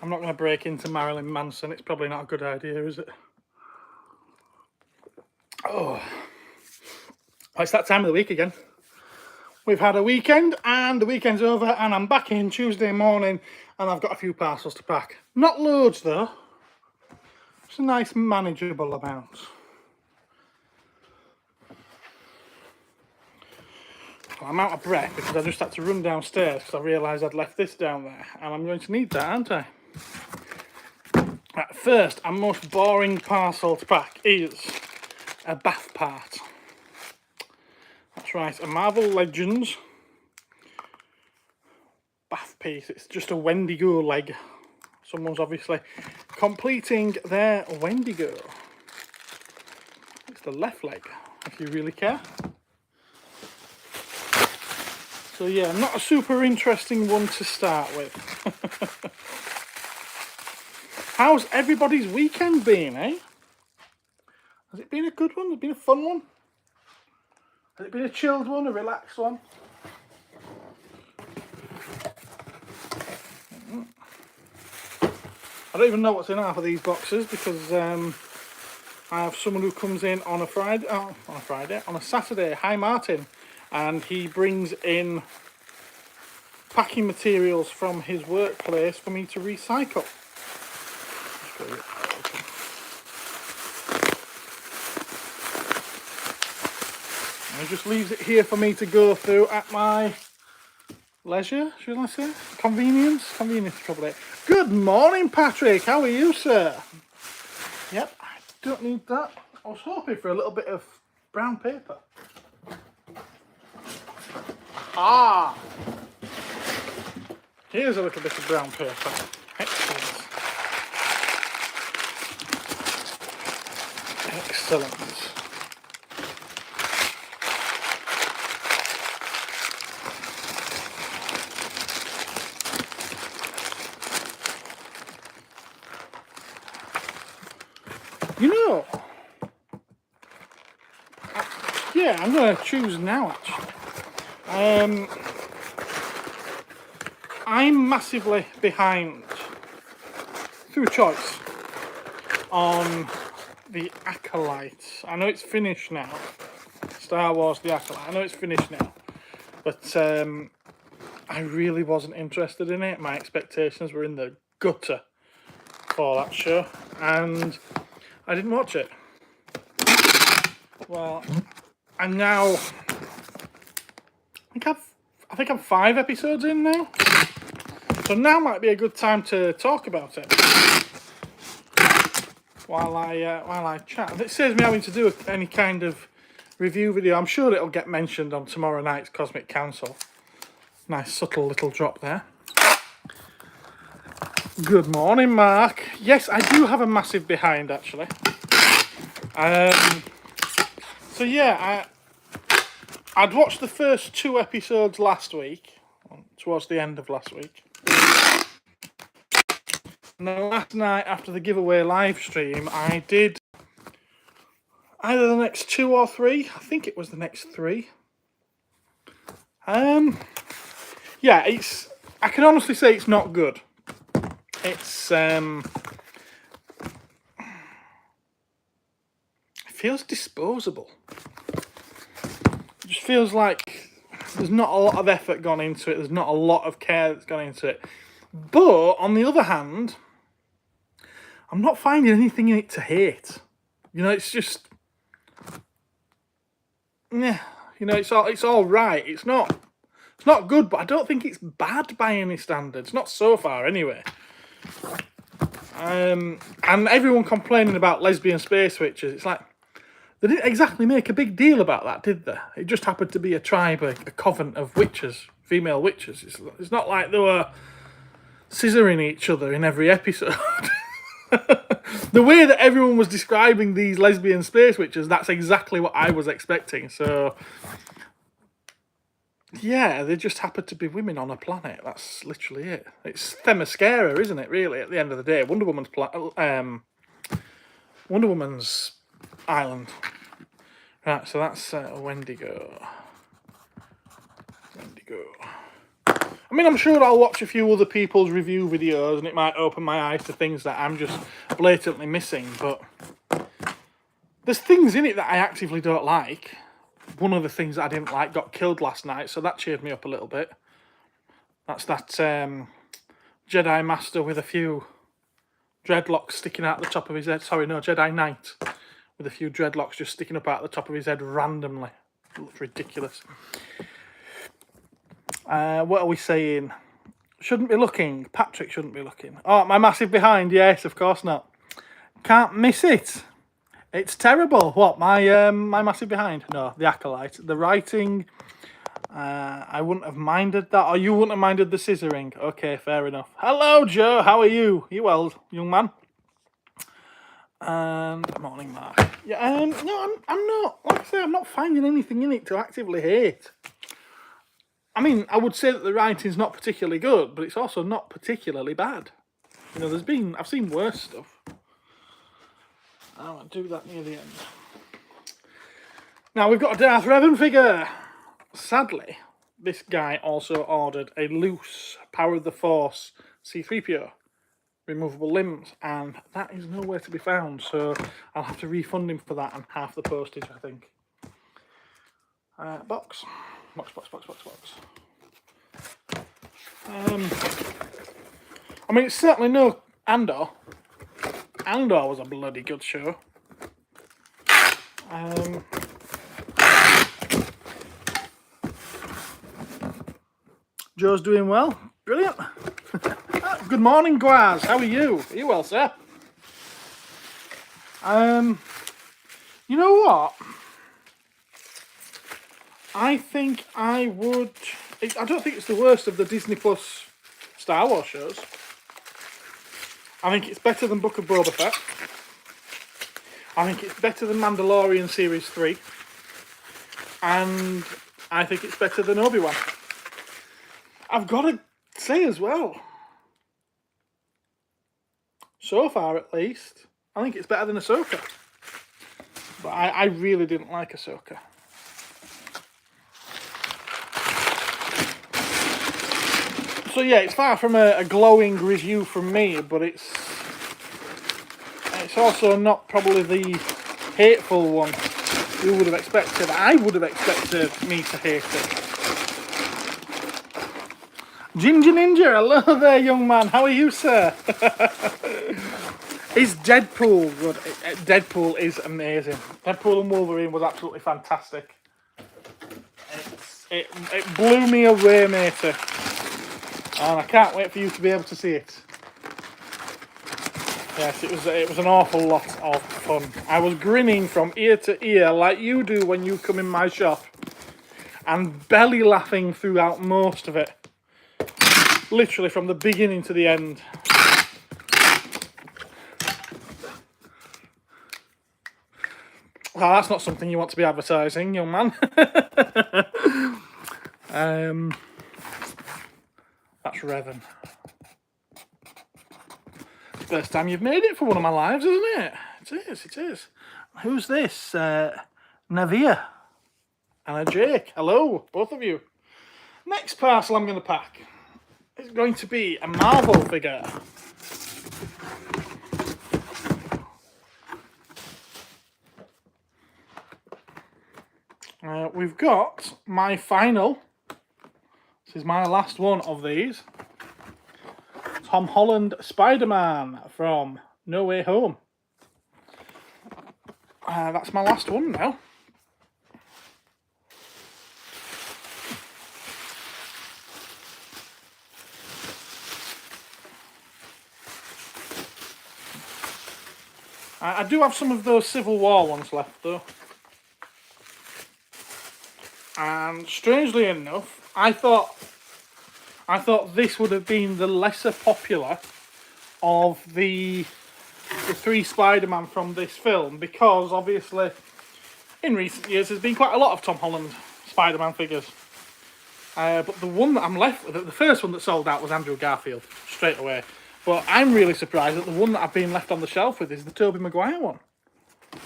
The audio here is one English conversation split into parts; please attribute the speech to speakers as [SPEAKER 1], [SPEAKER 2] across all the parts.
[SPEAKER 1] I'm not going to break into Marilyn Manson. It's probably not a good idea, is it? Oh, it's that time of the week again. We've had a weekend and the weekend's over and I'm back in Tuesday morning and I've got a few parcels to pack. Not loads though. It's a nice manageable amount. Well, I'm out of breath because I just had to run downstairs because I realised I'd left this down there and I'm going to need that, aren't I? Right, first and most boring parcel to pack is a bath part. That's right, a Marvel Legends bath piece. It's just a Wendigo leg. Someone's obviously completing their Wendigo. It's the left leg, if you really care. So yeah, not a super interesting one to start with. How's everybody's weekend been, eh? Has it been a good one? Has it been a fun one? Has it been a chilled one, a relaxed one? I don't even know what's in half of these boxes because I have someone who comes in on a Saturday. Hi Martin, and he brings in packing materials from his workplace for me to recycle. He just leaves it here for me to go through at my leisure, should I say? Convenience? Convenience, probably. Good morning, Patrick. How are you, sir? Yep, I don't need that. I was hoping for a little bit of brown paper. Ah! Here's a little bit of brown paper. Excellent. Excellent. You know, yeah, I'm going to choose now, actually. I'm massively behind, through choice, on the Acolyte. I know it's finished now. Star Wars The Acolyte. I know it's finished now. But I really wasn't interested in it. My expectations were in the gutter for that show. And I didn't watch it. Well, I'm now... I think I'm 5 episodes in now. So now might be a good time to talk about it. While I chat. It saves me having to do any kind of review video. I'm sure it'll get mentioned on tomorrow night's Cosmic Council. Nice subtle little drop there. Good morning, Mark. Yes, I do have a massive behind, actually. So yeah, I'd watched the first 2 episodes last week, towards the end of last week. And then last night, after the giveaway live stream, I did either the next 2 or 3. I think it was the next 3. Yeah, I can honestly say it's not good. It's it feels disposable. It just feels like there's not a lot of effort gone into it. There's not a lot of care that's gone into it. But on the other hand, I'm not finding anything in it to hate. You know, it's just, yeah. You know, it's all right. It's not good, but I don't think it's bad by any standards. Not so far, anyway. And everyone complaining about lesbian space witches. It's like, they didn't exactly make a big deal about that, did they? It just happened to be a tribe, a coven of witches, female witches. It's not like they were scissoring each other in every episode. The way that everyone was describing these lesbian space witches, that's exactly what I was expecting. So, yeah, they just happen to be women on a planet. That's literally it. It's Themyscira, isn't it, really, at the end of the day? Wonder Woman's island. Right, so that's Wendigo. I I mean, I'm sure I'll watch a few other people's review videos and it might open my eyes to things that I'm just blatantly missing, but there's things in it that I actively don't like. One of the things that I didn't like got killed last night, so that cheered me up a little bit. That's that Jedi Master with a few dreadlocks sticking out the top of his head. Sorry, no, Jedi Knight with a few dreadlocks just sticking up out the top of his head randomly. It looks ridiculous. What are we saying? Shouldn't be looking. Patrick shouldn't be looking. Oh, my massive behind. Yes, of course not. Can't miss it. It's terrible. What, my massive behind? No, the Acolyte. The writing, I wouldn't have minded that. Or you wouldn't have minded the scissoring. Okay, fair enough. Hello, Joe. How are you? You well, young man? And morning, Mark. Yeah. No, I'm not. Like I say, I'm not finding anything in it to actively hate. I mean, I would say that the writing's not particularly good, but it's also not particularly bad. You know, I've seen worse stuff. I don't want to do that near the end. Now, we've got a Darth Revan figure. Sadly, this guy also ordered a loose Power of the Force C-3PO. Removable limbs, and that is nowhere to be found, so I'll have to refund him for that and half the postage, I think. Box. I mean, it's certainly no Andor. Andor was a bloody good show. Joe's doing well. Brilliant. Good morning, Gwaz. How are you? Are you well, sir? You know what? I think I would... I don't think it's the worst of the Disney Plus Star Wars shows. I think it's better than Book of Boba Fett. I think it's better than Mandalorian Series 3. And I think it's better than Obi-Wan. I've got to say as well, so far at least, I think it's better than Ahsoka. But I really didn't like Ahsoka. So yeah, it's far from a glowing review from me, but it's also not probably the hateful one you would have expected. I would have expected me to hate it. Ginger Ninja, hello there, young man. How are you, sir? Is Deadpool good? Deadpool is amazing. Deadpool and Wolverine was absolutely fantastic. It blew me away, matey. And I can't wait for you to be able to see it. Yes, it was an awful lot of fun. I was grinning from ear to ear like you do when you come in my shop. And belly laughing throughout most of it. Literally from the beginning to the end. Well, that's not something you want to be advertising, young man. That's Revan. First time you've made it for one of my lives, isn't it? It is. Who's this? Navia and Jake. Hello, both of you. Next parcel I'm going to pack is going to be a Marvel figure. We've got my final. This is my last one of these. Tom Holland Spider-Man from No Way Home. That's my last one now. I do have some of those Civil War ones left though. And strangely enough, I thought this would have been the lesser popular of the three Spider-Man from this film, because obviously in recent years there's been quite a lot of Tom Holland Spider-Man figures. But the one that I'm left with, the first one that sold out was Andrew Garfield, straight away. But I'm really surprised that the one that I've been left on the shelf with is the Tobey Maguire one.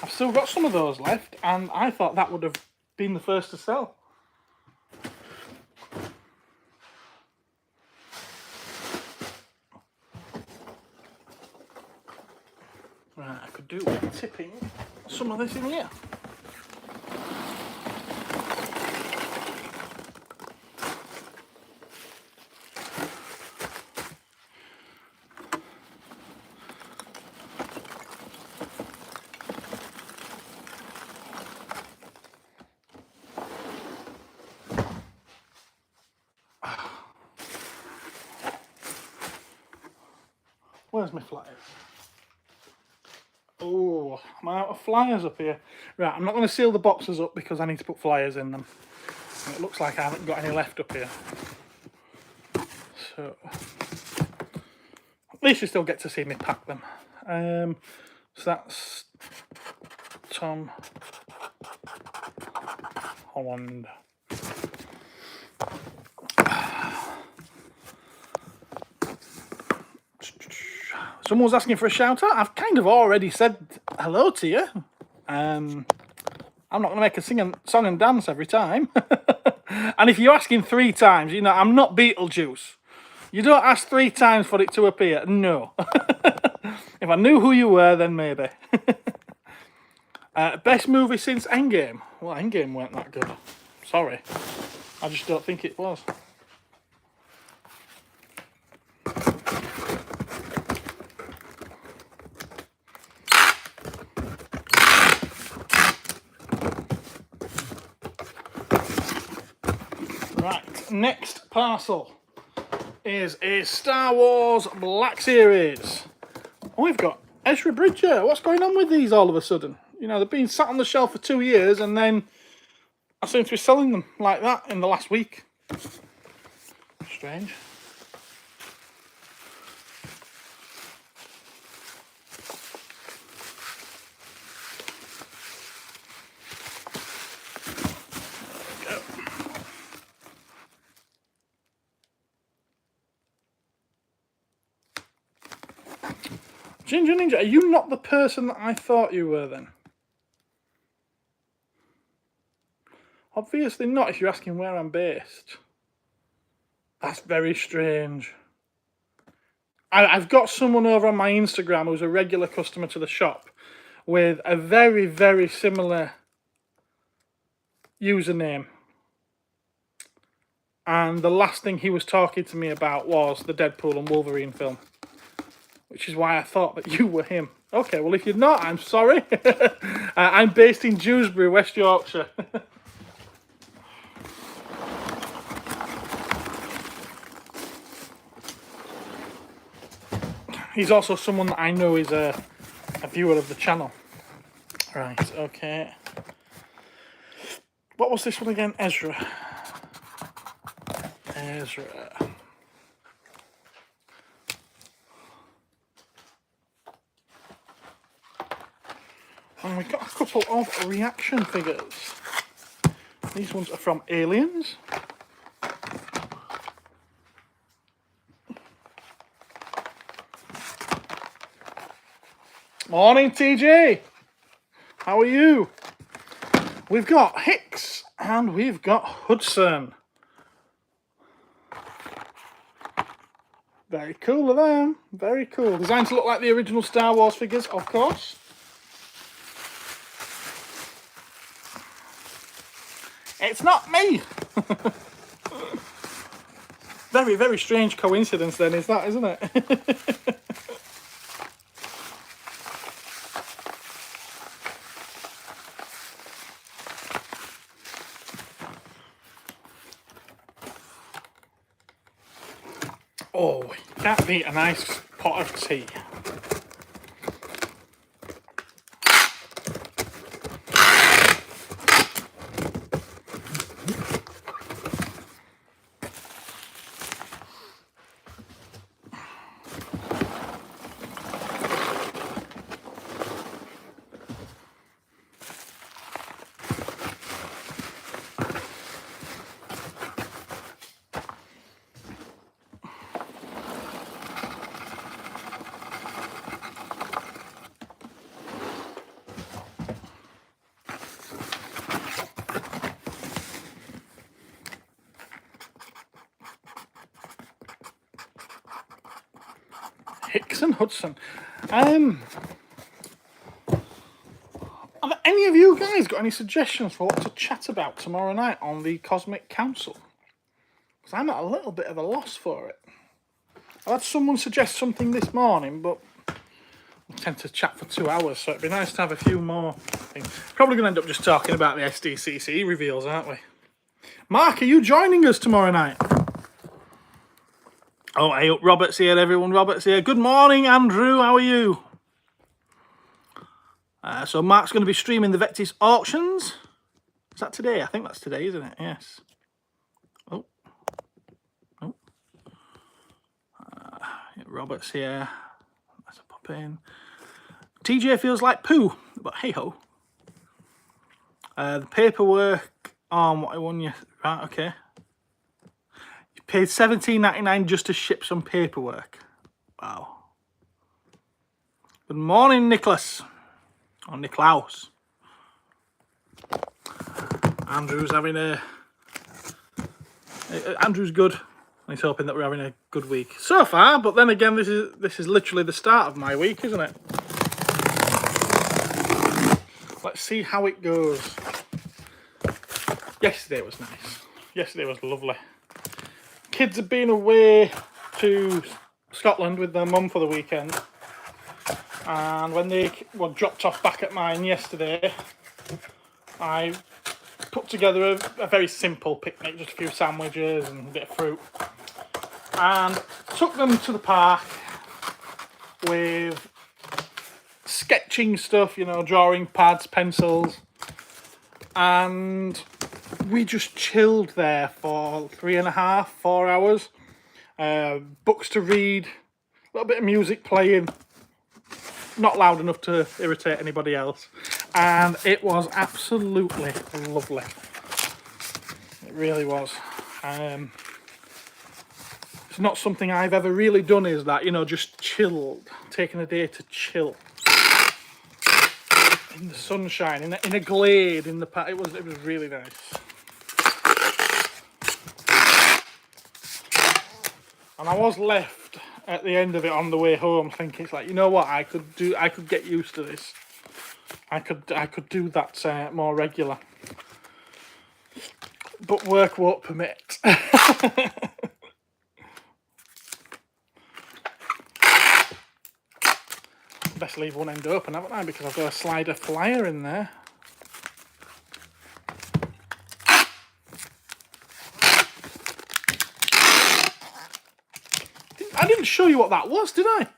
[SPEAKER 1] I've still got some of those left, and I thought that would have been the first to sell. Right, I could do with tipping some of this in here. Where's my flyers? Oh, I'm out of flyers up here. Right, I'm not going to seal the boxes up because I need to put flyers in them. And it looks like I haven't got any left up here. So, at least you still get to see me pack them. So that's Tom Holland. Someone was asking for a shout out. I've kind of already said hello to you. I'm not going to make a song and dance every time. And if you're asking 3 times, you know, I'm not Beetlejuice. You don't ask 3 times for it to appear. No. If I knew who you were, then maybe. Best movie since Endgame. Well, Endgame weren't that good. Sorry. I just don't think it was. Right, next parcel is a Star Wars Black Series. Oh, we've got Ezra Bridger. What's going on with these all of a sudden? You know, they've been sat on the shelf for 2 years and then I seem to be selling them like that in the last week. Strange. Ginger Ninja, are you not the person that I thought you were then? Obviously not if you're asking where I'm based. That's very strange. I've got someone over on my Instagram who's a regular customer to the shop with a very, very similar username. And the last thing he was talking to me about was the Deadpool and Wolverine film. Which is why I thought that you were him. Okay, well if you're not, I'm sorry. I'm based in Dewsbury, West Yorkshire. He's also someone that I know is a viewer of the channel. Right, okay. What was this one again? Ezra. And we've got a couple of reaction figures. These ones are from Aliens. Morning, TJ. How are you? We've got Hicks and we've got Hudson. Very cool of them. Very cool. Designed to look like the original Star Wars figures, of course. It's not me. Very, very strange coincidence then, is that, isn't it? Oh, can't beat a nice pot of tea. Hicks and Hudson. any of you guys got any suggestions for what to chat about tomorrow night on the Cosmic Council? Because I'm at a little bit of a loss for it. I had someone suggest something this morning, but we tend to chat for 2 hours, so it'd be nice to have a few more things. Probably going to end up just talking about the SDCC reveals, aren't we? Mark, are you joining us tomorrow night? Oh, hey, Robert's here, everyone. Robert's here. Good morning, Andrew. How are you? So Mark's going to be streaming the Vectis auctions. Is that today? I think that's today, isn't it? Yes. Oh. Oh. Yeah, Robert's here. Let's pop in. TJ feels like poo, but hey-ho. The paperwork on what I won you. Right, okay. You paid $17.99 just to ship some paperwork. Wow. Good morning, Nicholas. Or Niklaus. Andrew's having a... Andrew's good. And he's hoping that we're having a good week so far. But then again, this is literally the start of my week, isn't it? Let's see how it goes. Yesterday was nice. Yesterday was lovely. Kids have been away to Scotland with their mum for the weekend. And when they were dropped off back at mine yesterday, I put together a very simple picnic, just a few sandwiches and a bit of fruit. And took them to the park with sketching stuff, you know, drawing pads, pencils. And we just chilled there for 3.5, 4 hours. Books to read, a little bit of music playing. Not loud enough to irritate anybody else. And it was absolutely lovely. It really was. It's not something I've ever really done, is that, you know, just chilled. Taking a day to chill. In the sunshine, in a glade, in the park. It was really nice. And I was left at the end of it on the way home thinking, it's like, you know what, I could get used to this. I could do that more regular. But work won't permit. Best leave one end open, haven't I? Because I've got a slider flyer in there. I didn't show you what that was, did I?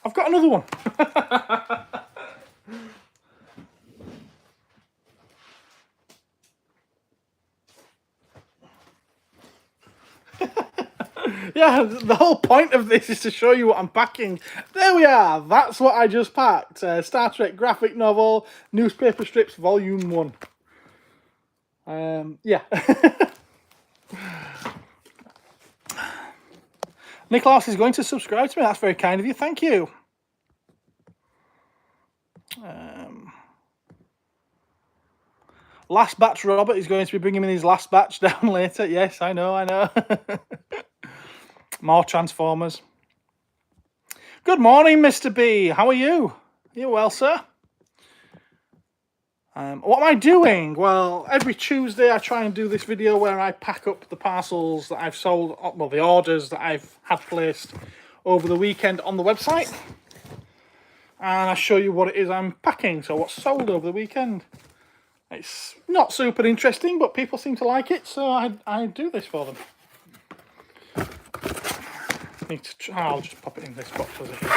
[SPEAKER 1] I've got another one. Yeah, the whole point of this is to show you what I'm packing. There we are. That's what I just packed. Star Trek graphic novel, newspaper strips, volume 1. Yeah. Nicholas is going to subscribe to me. That's very kind of you. Thank you. Last batch Robert is going to be bringing me his last batch down later. Yes, I know. More Transformers. Good morning, Mr. B. How are you? You well, sir? What am I doing? Well, every Tuesday I try and do this video where I pack up the parcels that I've sold, well, the orders that I've had placed over the weekend on the website. And I show you what it is I'm packing, so what's sold over the weekend. It's not super interesting, but people seem to like it, so I do this for them. I'll just pop it in this box as it is.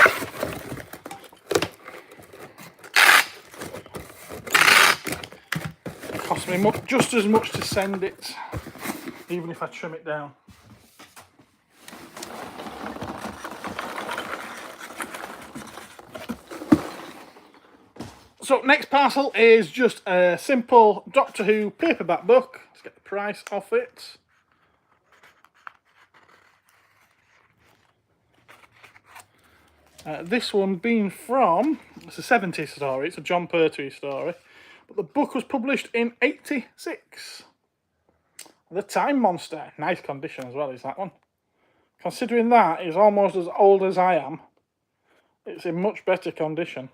[SPEAKER 1] It costs me just as much to send it, even if I trim it down. So next parcel is just a simple Doctor Who paperback book. Let's get the price off it. This one being from, it's a 70s story, it's a John Pertwee story, but the book was published in '86. The Time Monster, nice condition as well is that one. Considering that is almost as old as I am, it's in much better condition.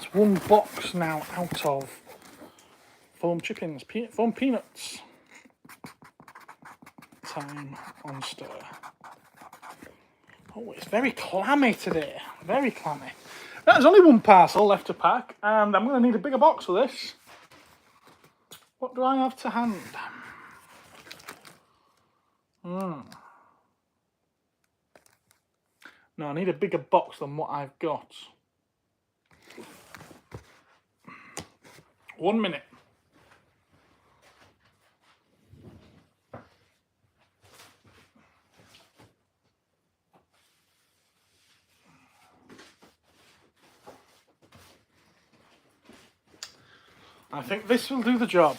[SPEAKER 1] That's one box now out of foam chippings, foam peanuts. Time on stir. Oh, it's very clammy today. Very clammy. There's only one parcel left to pack, and I'm going to need a bigger box for this. What do I have to hand? No, I need a bigger box than what I've got. 1 minute. I think this will do the job.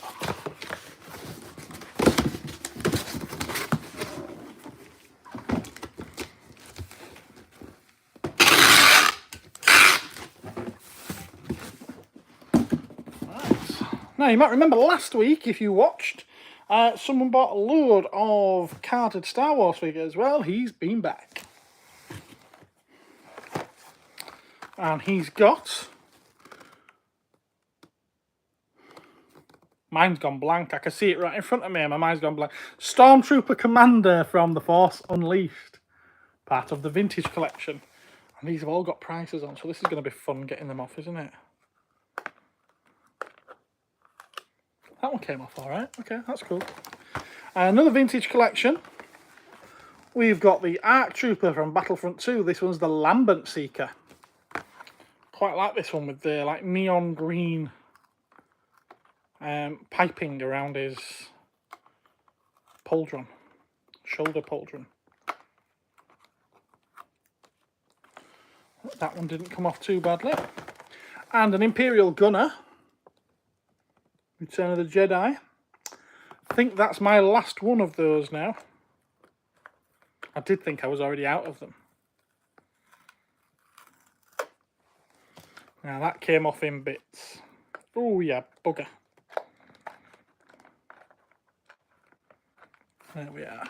[SPEAKER 1] Now, you might remember last week, if you watched, someone bought a load of carded Star Wars figures. Well, he's been back. And he's got... Mine's gone blank. I can see it right in front of me and my mind's gone blank. Stormtrooper Commander from The Force Unleashed. Part of the vintage collection. And these have all got prices on, so this is going to be fun getting them off, isn't it? That one came off all right. Okay, that's cool. Another vintage collection. We've got the ARC Trooper from Battlefront 2. This one's the Lambent Seeker. Quite like this one with the like neon green piping around his pauldron, shoulder pauldron. That one didn't come off too badly. And an Imperial Gunner. Return of the Jedi. I think that's my last one of those now. I did think I was already out of them. Now that came off in bits. Oh yeah, bugger. There we are.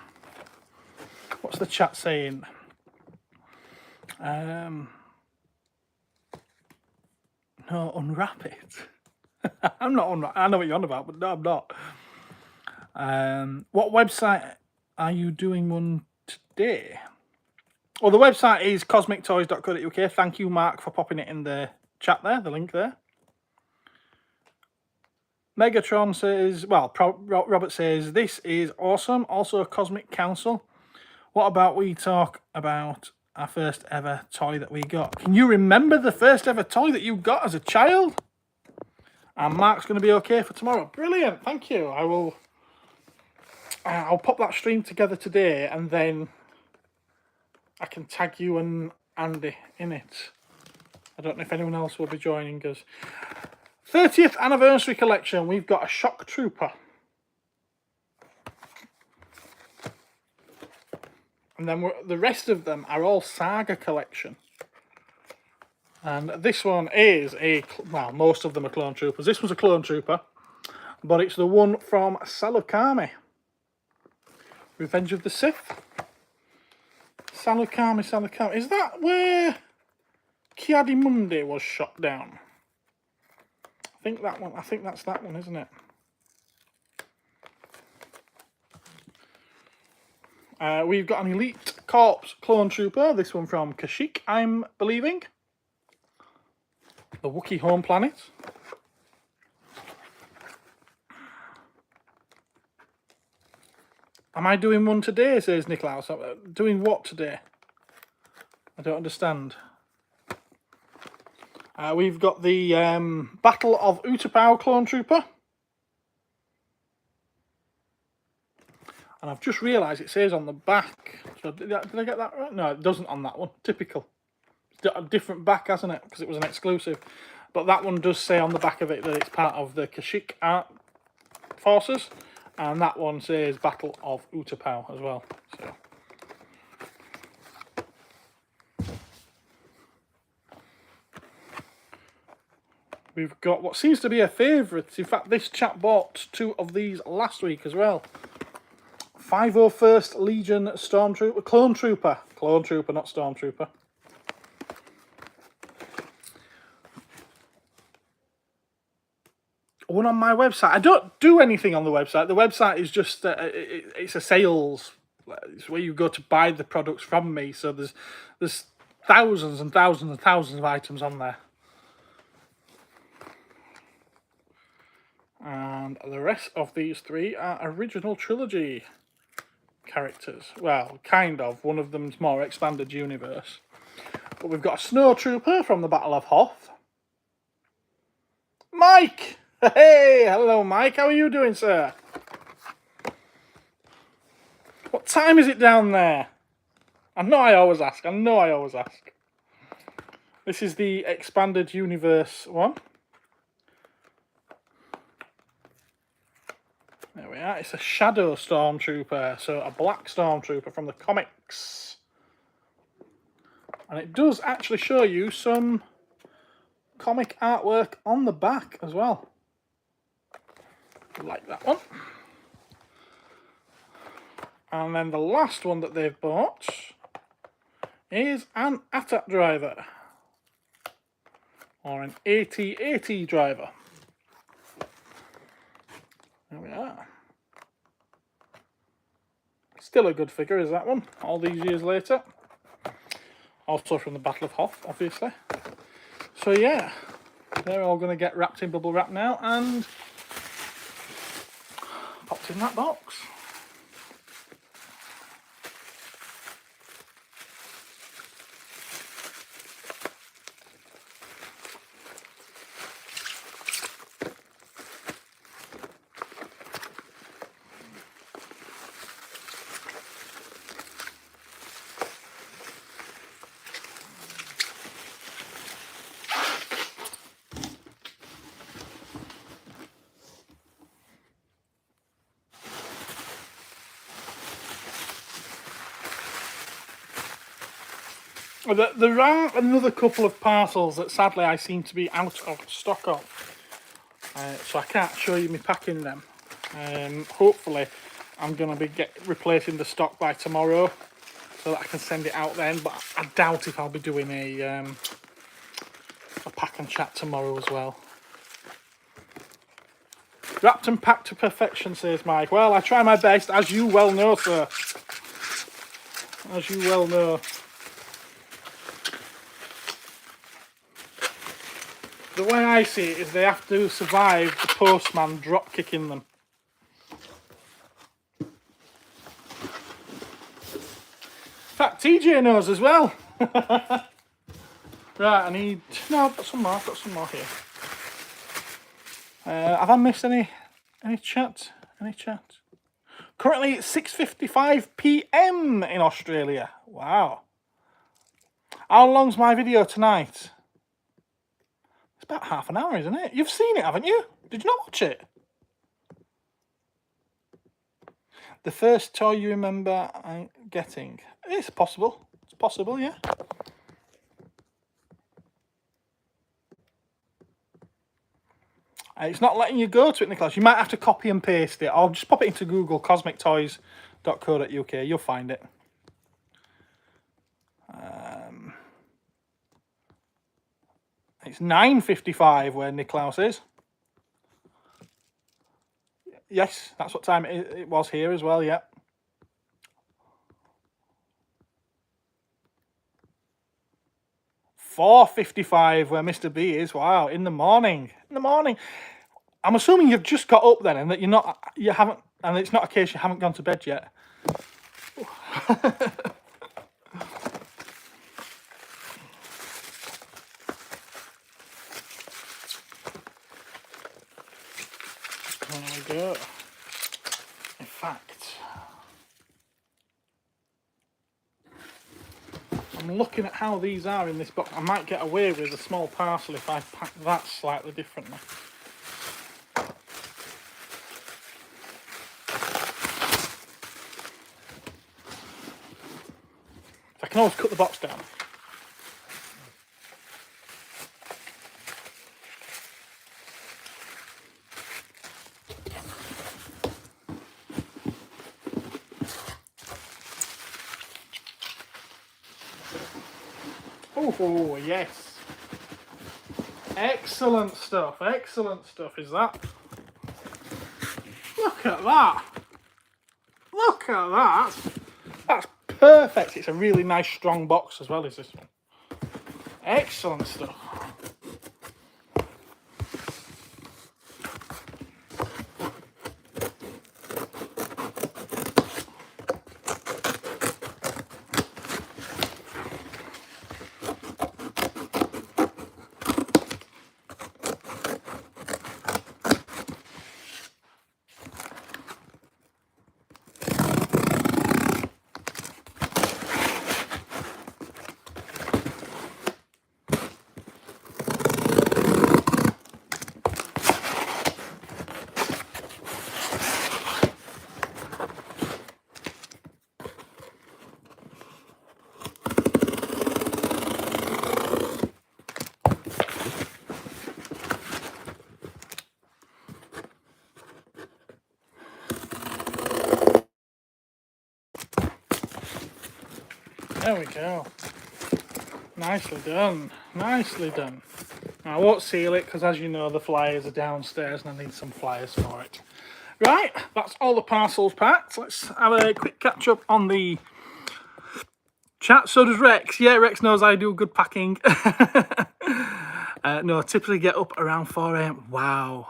[SPEAKER 1] What's the chat saying? No, unwrap it. I'm not on. I know what you're on about, but no, I'm not. What website are you doing one today? Well, the website is cosmictoys.co.uk. Thank you, Mark, for popping it in the chat there, the link there. Megatron says, well, Robert says, this is awesome. Also, a Cosmic Council. What about we talk about our first ever toy that we got? Can you remember the first ever toy that you got as a child? And Mark's going to be okay for tomorrow. Brilliant, thank you. I'll pop that stream together today, and then I can tag you and Andy in it. I don't know if anyone else will be joining us. 30th anniversary collection. We've got a Shock Trooper. And then the rest of them are all Saga collection. And this one is well, most of them are clone troopers. This one's a clone trooper, but it's the one from Salukami. Revenge of the Sith. Salukami. Is that where Ki-Adi-Mundi was shot down? I think that's that one, isn't it? We've got an Elite Corps clone trooper. This one from Kashyyyk, I'm believing. The Wookiee home planet. Am I doing one today, says Niklaus. Doing what today? I don't understand. We've got the Battle of Utapau clone trooper. And I've just realised it says on the back. So did I get that right? No, it doesn't on that one. Typical. It's a different back, hasn't it? Because it was an exclusive. But that one does say on the back of it that it's part of the Kashyyyk Art Forces. And that one says Battle of Utapau as well. So. We've got what seems to be a favourite. In fact, this chap bought 2 of these last week as well. 501st Legion Stormtrooper, Clone Trooper, not Stormtrooper. one on my website. I don't do anything on the website. The website is just it's a sales. It's where you go to buy the products from me. So there's thousands and thousands and thousands of items on there. And the rest of these three are original trilogy characters. Well, kind of. One of them's more expanded universe. But we've got a snow trooper from the Battle of Hoth. Mike! Hey! Hello, Mike. How are you doing, sir? What time is it down there? I know I always ask. This is the expanded universe one. There we are. It's a shadow stormtrooper, so a black stormtrooper from the comics. And it does actually show you some comic artwork on the back as well. Like that one. And then the last one that they've bought is an AT-AT driver. Or an AT-AT driver. There we are. Still a good figure is that one, all these years later. Also from the Battle of Hoth, obviously. So yeah, they're all going to get wrapped in bubble wrap now and popped in that box. There are another couple of parcels that sadly I seem to be out of stock of, so I can't show you me packing them. Hopefully I'm going to be replacing the stock by tomorrow so that I can send it out then, but I doubt if I'll be doing a pack and chat tomorrow as well. Wrapped and packed to perfection, says Mike. Well, I try my best, as you well know, sir. As you well know. The way I see it is they have to survive the postman drop kicking them. In fact, TJ knows as well. Right, I need... No, I've got some more. Here. Have I missed any chat? Any chat? Currently it's 6:55 PM in Australia. Wow. How long's my video tonight? It's about half an hour, isn't it? You've seen it, haven't you? Did you not watch it? The first toy you remember getting? It's possible. It's possible, yeah. It's not letting you go to it, Nicholas. You might have to copy and paste it. I'll just pop it into Google, cosmictoys.co.uk. You'll find it. It's 9:55 where Niklaus is. Yes, that's what time it was here as well, yeah. $4:55 where Mr. B is. Wow, in the morning. In the morning. I'm assuming you've just got up then and that you haven't, and it's not a case you haven't gone to bed yet. There we go. In fact, I'm looking at how these are in this box. I might get away with a small parcel if I pack that slightly differently. I can always cut the box down. Oh, yes. Excellent stuff is that. Look at that. Look at that. That's perfect. It's a really nice strong box as well, is this one. Excellent stuff. There we go. Nicely done. Nicely done. Now, I won't seal it because, as you know, the flyers are downstairs and I need some flyers for it. Right, that's all the parcels packed. Let's have a quick catch up on the chat. So does Rex. Yeah, Rex knows I do good packing. No, I typically get up around 4 AM. Wow.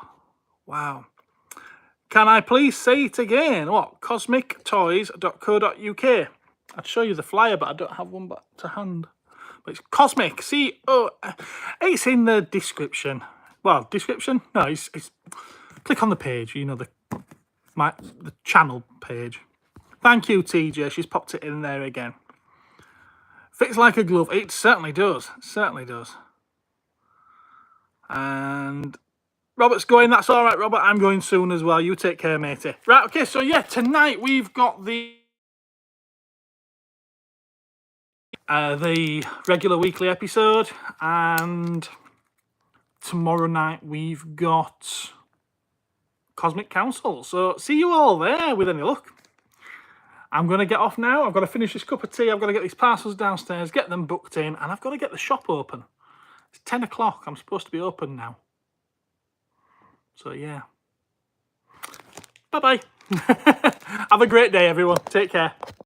[SPEAKER 1] Wow. Can I please say it again? What? cosmictoys.co.uk. I'd show you the flyer, but I don't have one to hand. But it's Cosmic. It's in the description. Well, description? No, it's click on the page. You know, the channel page. Thank you, TJ. She's popped it in there again. Fits like a glove. It certainly does. Certainly does. And Robert's going. That's all right, Robert. I'm going soon as well. You take care, matey. Right, okay. So, yeah, tonight we've got the regular weekly episode, and tomorrow night we've got Cosmic Council. So see you all there with any luck. I'm going to get off now. I've got to finish this cup of tea. I've got to get these parcels downstairs, get them booked in, and I've got to get the shop open. It's 10 o'clock. I'm supposed to be open now. So yeah. Bye-bye. Have a great day, everyone. Take care.